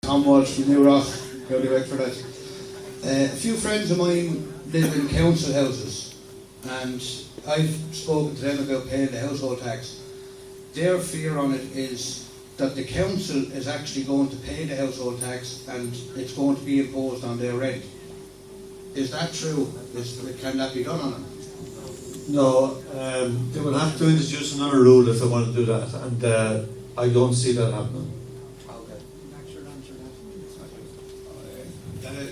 Tom Walsh from New Rock, County Wexford. A few friends of mine live in council houses, and I've spoken to them about paying the household tax. Their fear on it is that the council is actually going to pay the household tax and it's going to be imposed on their rent. Is that true? Can that be done on them? No, they will have to introduce another rule if they want to do that, and I don't see that happening.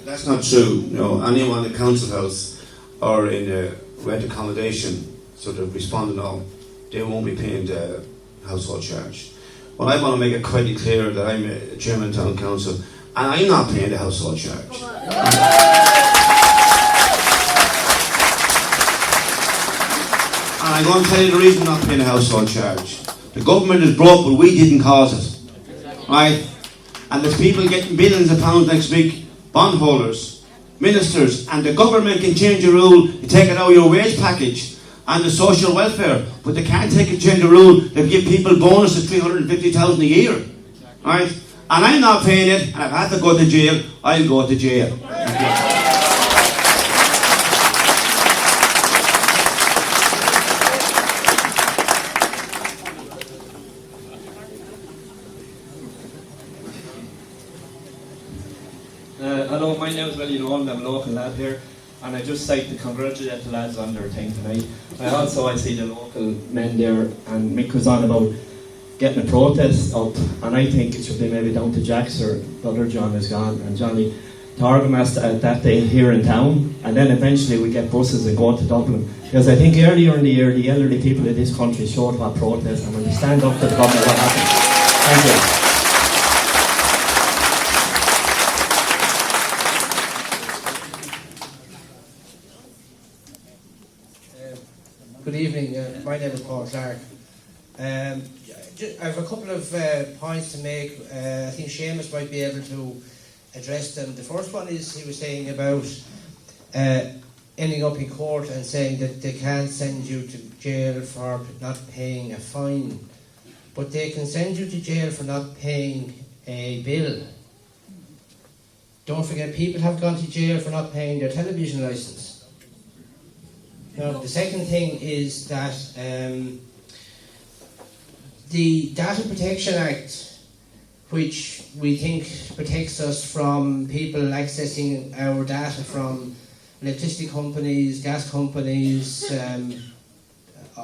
That's not true. No, anyone in a council house or in a rent accommodation sort of responding all, they won't be paying the household charge. But I want to make it quite clear that I'm a chairman of town council and I'm not paying the household charge. And I'm going to tell you the reason I'm not paying the household charge. The government is broke, but we didn't cause it. Right? And there's people getting billions of pounds next week, bondholders, ministers, and the government can change the rule to take it out of your wage package and the social welfare, but they can't change the rule to give people bonus of 350,000 a year. Right? And I'm not paying it, and if I have to go to jail, I'll go to jail. Hello, my name is Willie Nolan, I'm a local lad here, and I just like to congratulate the lads on their thing tonight. I see the local men there, and Mick was on about getting a protest up, and I think it should be maybe down to Jack's, or brother John is gone, and Johnny, to organise that day here in town, and then eventually we get buses and go to Dublin. Because I think earlier in the year, the elderly people of this country showed what protest, and when they stand up to the government, what happens? Thank you. Good evening, my name is Paul Clark. I have a couple of points to make. I think Seamus might be able to address them. The first one is, he was saying about ending up in court and saying that they can't send you to jail for not paying a fine, but they can send you to jail for not paying a bill. Don't forget, people have gone to jail for not paying their television licence. Now, the second thing is that the Data Protection Act, which we think protects us from people accessing our data from electricity companies, gas companies,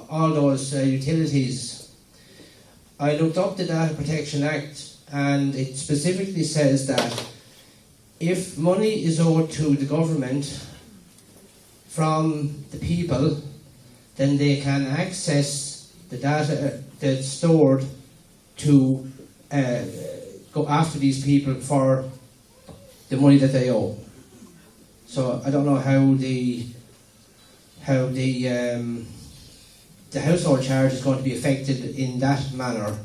all those utilities. I looked up the Data Protection Act, and it specifically says that if money is owed to the government from the people, then they can access the data that's stored to go after these people for the money that they owe. So I don't know how the household charge is going to be affected in that manner.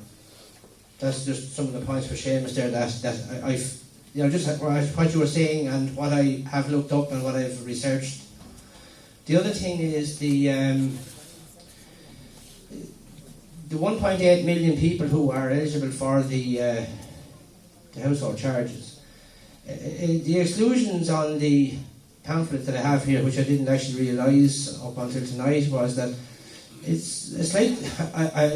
That's just some of the points for Seamus there that I've, you know, just what you were saying and what I have looked up and what I've researched. The other thing is the 1.8 million people who are eligible for the household charges. The exclusions on the pamphlet that I have here, which I didn't actually realise up until tonight, was that it's like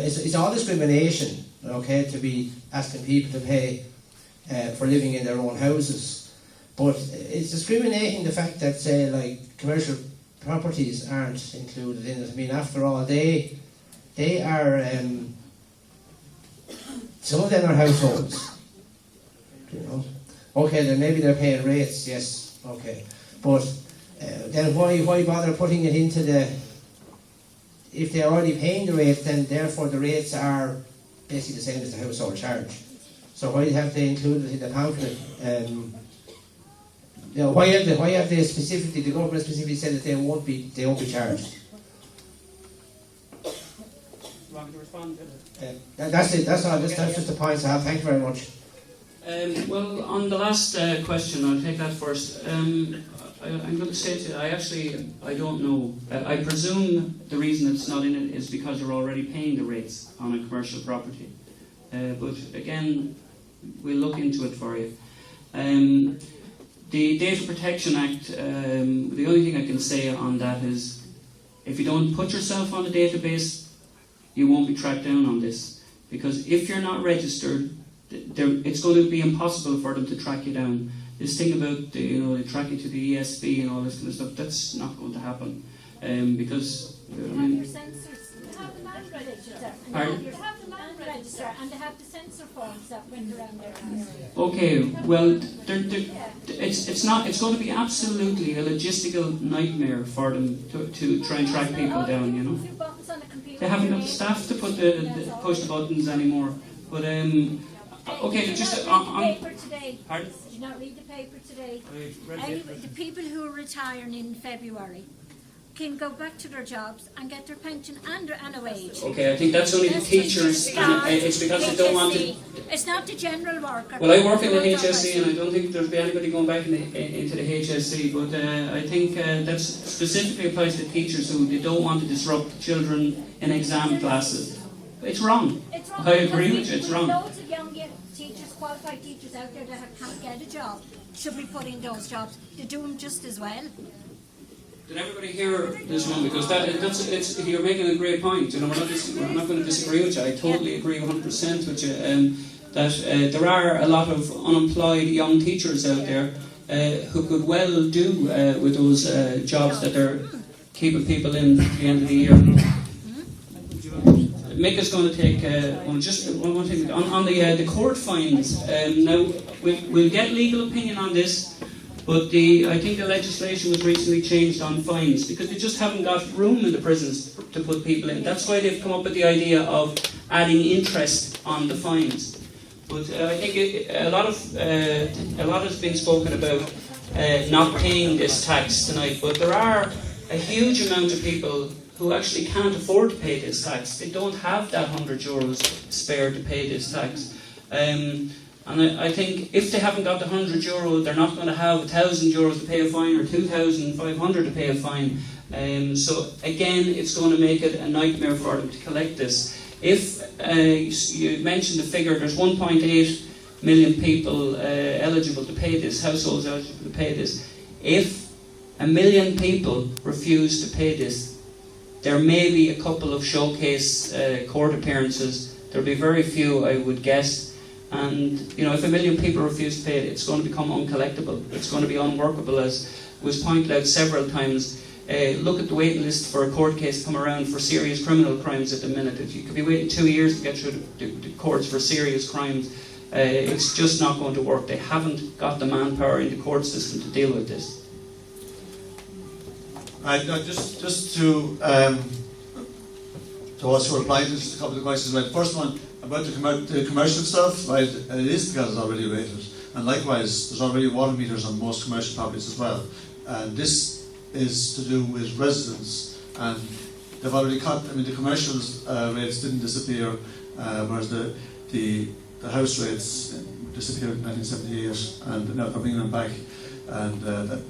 it's all discrimination. Okay, to be asking people to pay for living in their own houses, but it's discriminating the fact that, say, like commercial properties aren't included in it. I mean, after all, they are some of them are households. You know, okay, then maybe they're paying rates. Yes, okay, but then why bother putting it into the? If they're already paying the rate, then therefore the rates are basically the same as the household charge. So why have they included it in the pamphlet? You know, why have they specifically, the government specifically said that they won't be charged? Want to respond to it? That's it. That's all. That's just the points I have. Thank you very much. Well, on the last question, I'll take that first. I'm going to say to you, I don't know. I presume the reason it's not in it is because you're already paying the rates on a commercial property. But again, we'll look into it for you. The Data Protection Act, the only thing I can say on that is, if you don't put yourself on the database, you won't be tracked down on this. Because if you're not registered, it's going to be impossible for them to track you down. This thing about they track you to the ESB and all this kind of stuff, that's not going to happen. Because They have your sensors. They have the land register. Pardon? They have the land register and they have the sensor phones that went around their house. okay, well, it's not. It's going to be absolutely a logistical nightmare for them to try and track people down. You know, A few buttons on the computer. they haven't got the staff to push the buttons anymore. But okay, just on. Paper today. Pardon? Did you not read the paper today? I read The people who are retiring in February can go back to their jobs and get their pension and a wage. Okay, I think that's only the teachers, and it's because they don't want to. It's not the general worker. Well, I work in the HSC, and I don't think there'll be anybody going back into the HSC. But I think that specifically applies to teachers who they don't want to disrupt children in exam classes. It's wrong. It's wrong. I agree with you. It's wrong. Loads of young teachers, qualified teachers out there that can't get a job should be put in those jobs. They do them just as well. Did everybody hear this one? Because you're making a great point. You know, we're not going to disagree with you. I totally agree 100% with you. That there are a lot of unemployed young teachers out there who could well do with those jobs that they're keeping people in at the end of the year. Mick is going to take just one more thing on the court fines. Now we'll get legal opinion on this. But I think the legislation was recently changed on fines because they just haven't got room in the prisons to put people in. That's why they've come up with the idea of adding interest on the fines. But I think a lot has been spoken about not paying this tax tonight. But there are a huge amount of people who actually can't afford to pay this tax. They don't have that €100 spare to pay this tax. And I think if they haven't got the €100, they're not going to have €1,000 to pay a fine or 2,500 to pay a fine. So again, it's going to make it a nightmare for them to collect this. If you mentioned the figure, there's 1.8 million people eligible to pay this, households eligible to pay this. If 1 million people refuse to pay this, there may be a couple of showcase court appearances. There'll be very few, I would guess. And if 1 million people refuse to pay it, it's going to become uncollectible. It's going to be unworkable, as was pointed out several times. Look at the waiting list for a court case come around for serious criminal crimes at the minute. You could be waiting 2 years to get through the courts for serious crimes. It's just not going to work. They haven't got the manpower in the court system to deal with this. Just to also reply to just a couple of questions. Right, the first one about the commercial stuff. Right, it is because it's already rated, and likewise, there's already water meters on most commercial properties as well. And this is to do with residents, and they've already cut. I mean, the commercial rates didn't disappear, whereas the house rates disappeared in 1978, and now they're bringing them back. And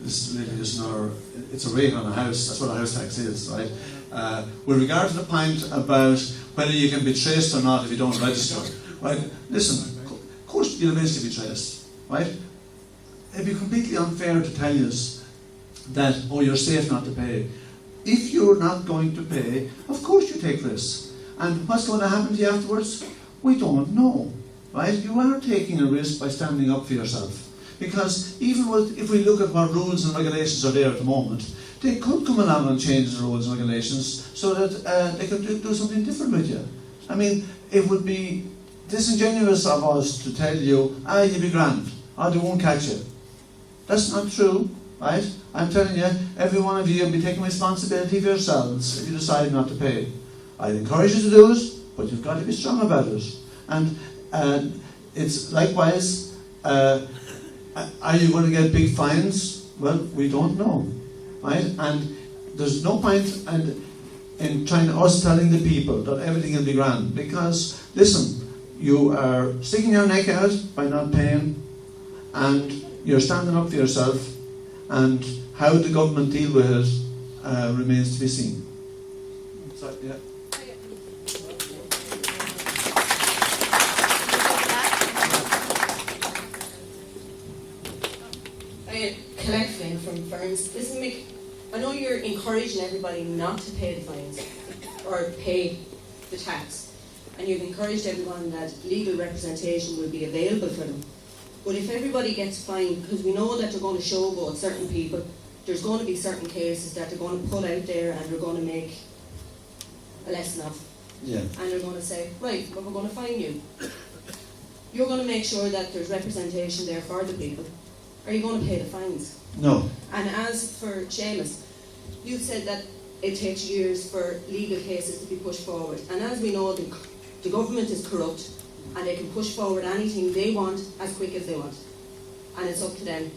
this is really just another, it's a rate on a house. That's what a house tax is, right? With regard to the point about whether you can be traced or not if you don't register, right? Listen, of course you'll eventually be traced, right? It'd be completely unfair to tell you that, oh, you're safe not to pay. If you're not going to pay, of course you take risks. And what's going to happen to you afterwards? We don't know, right? You are taking a risk by standing up for yourself. Because even if we look at what rules and regulations are there at the moment, they could come along and change the rules and regulations so that they could do something different with you. I mean, it would be disingenuous of us to tell you, you'll be grand, or they won't catch you. That's not true, right? I'm telling you, every one of you will be taking responsibility for yourselves if you decide not to pay. I'd encourage you to do it, but you've got to be strong about it. And it's likewise, are you going to get big fines? Well, we don't know, right? And there's no point in us telling the people that everything will be grand, because listen, you are sticking your neck out by not paying, and you're standing up for yourself, and how the government deal with it remains to be seen. So, yeah. collect fines from firms. Listen, Mick, I know you're encouraging everybody not to pay the fines or pay the tax, and you've encouraged everyone that legal representation will be available for them. But if everybody gets fined, because we know that they're going to showboat certain people, there's going to be certain cases that they're going to put out there and they're going to make a lesson of. Yeah. And they're going to say, right, well, we're going to fine you. You're going to make sure that there's representation there for the people. Are you going to pay the fines? No. And as for Seamus, you said that it takes years for legal cases to be pushed forward. And as we know, the government is corrupt and they can push forward anything they want as quick as they want. And it's up to them.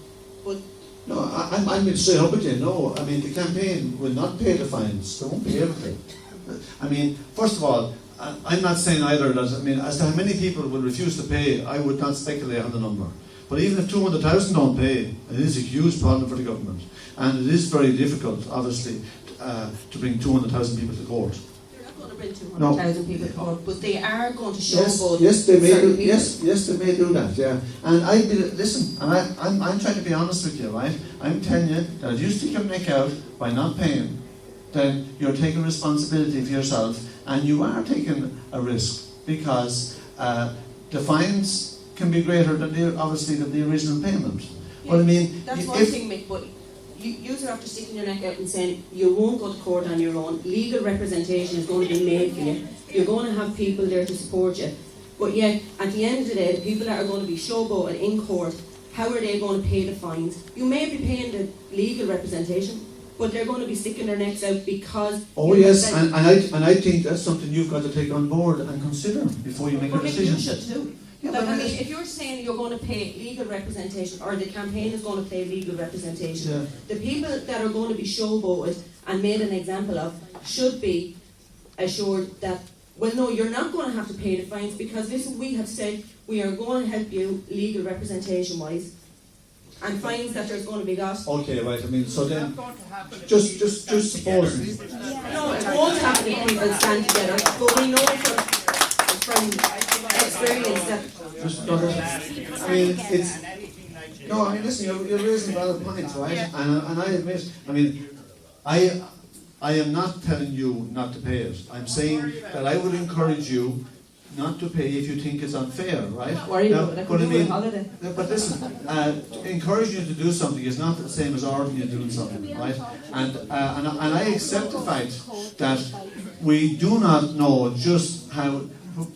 But No, I'm being straight up with you. No, I mean, the campaign will not pay the fines. They won't be able to. I mean, first of all, I'm not saying either that, I mean, as to how many people will refuse to pay, I would not speculate on the number. But even if 200,000 don't pay, it is a huge problem for the government. And it is very difficult, obviously, to bring 200,000 people to court. they're not going to bring 200,000 people to court, but they are going to showboat Yes, they may certain do. people. Yes, they may do that. Yeah, and listen. And I'm trying to be honest with you, right? I'm telling you that if you stick your neck out by not paying, then you're taking responsibility for yourself, and you are taking a risk because the fines can be greater than obviously than the original payment. Yeah, But I mean, that's one thing, Mick, but you are after sticking your neck out and saying you won't go to court on your own. Legal representation is going to be made for you. You're going to have people there to support you. But yet, at the end of the day, the people that are going to be showboating in court, how are they going to pay the fines? You may be paying the legal representation, but they're going to be sticking their necks out because... oh yes, and I think that's something you've got to take on board and consider before you make a But maybe decision. you should too. Yeah, Like, but I mean, if you're saying you're going to pay legal representation, or the campaign is going to pay legal representation, Yeah. the people that are going to be showboated and made an example of should be assured that, well, no, you're not going to have to pay the fines because, listen, we have said we are going to help you legal representation-wise, and fines that there's going to be got. Okay, right. I mean, so then, just supposing. No, it won't happen if people stand together, but we know from experience that... I mean, it's... No, I mean, listen, you're raising valid points, right? And I admit, I mean, I am not telling you not to pay it. I'm saying that I would encourage you not to pay if you think it's unfair, right? Not worry about it, I can do it on holiday. But listen, encouraging you to do something is not the same as ordering you doing something, right? And I accept the fact that we do not know just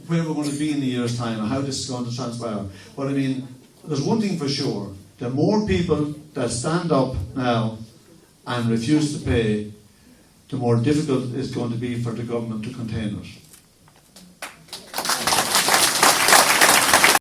where we're going to be in a year's time or how this is going to transpire. But I mean, there's one thing for sure: the more people that stand up now and refuse to pay, the more difficult it's going to be for the government to contain it.